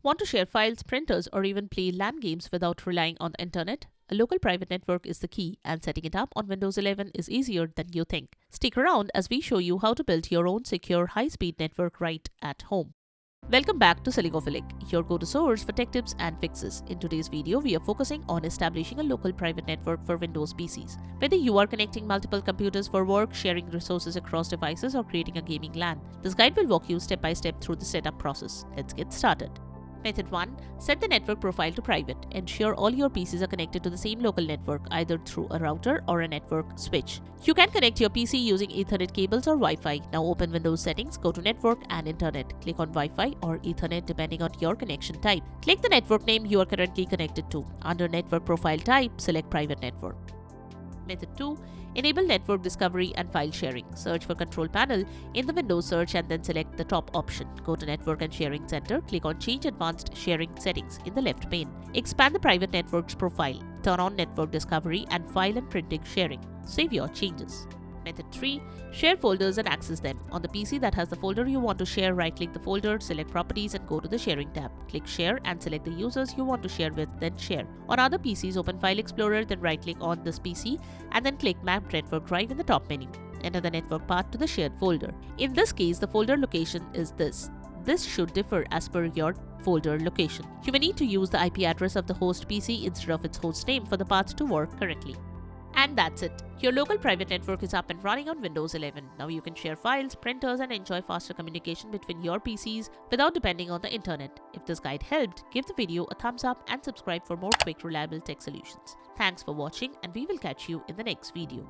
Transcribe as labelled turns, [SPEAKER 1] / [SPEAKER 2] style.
[SPEAKER 1] Want to share files, printers, or even play LAN games without relying on the internet? A local private network is the key, and setting it up on Windows 11 is easier than you think. Stick around as we show you how to build your own secure high-speed network right at home. Welcome back to Silicophilic, your go-to source for tech tips and fixes. In today's video, we are focusing on establishing a local private network for Windows PCs. Whether you are connecting multiple computers for work, sharing resources across devices, or creating a gaming LAN, this guide will walk you step by step through the setup process. Let's get started. Method 1. Set the network profile to private. Ensure all your PCs are connected to the same local network, either through a router or a network switch. You can connect your PC using Ethernet cables or Wi-Fi. Now open Windows Settings, go to Network and Internet. Click on Wi-Fi or Ethernet depending on your connection type. Click the network name you are currently connected to. Under Network Profile Type, select Private Network. Method 2. Enable network discovery and file sharing. Search for Control Panel in the Windows search and then select the top option. Go to Network and Sharing Center, click on Change Advanced Sharing Settings in the left pane. Expand the private network's profile. Turn on network discovery and file and printing sharing. Save your changes. Method 3. Share folders and access them. On the PC that has the folder you want to share, right-click the folder, select Properties and go to the Sharing tab. Click Share and select the users you want to share with, then Share. On other PCs, open File Explorer, then right-click on this PC and then click Map Network Drive in the top menu. Enter the network path to the shared folder. In this case, the folder location is this. This should differ as per your folder location. You may need to use the IP address of the host PC instead of its host name for the path to work correctly. And that's it. Your local private network is up and running on Windows 11. Now you can share files, printers, and enjoy faster communication between your PCs without depending on the internet. If this guide helped, give the video a thumbs up and subscribe for more quick, reliable tech solutions. Thanks for watching, and we will catch you in the next video.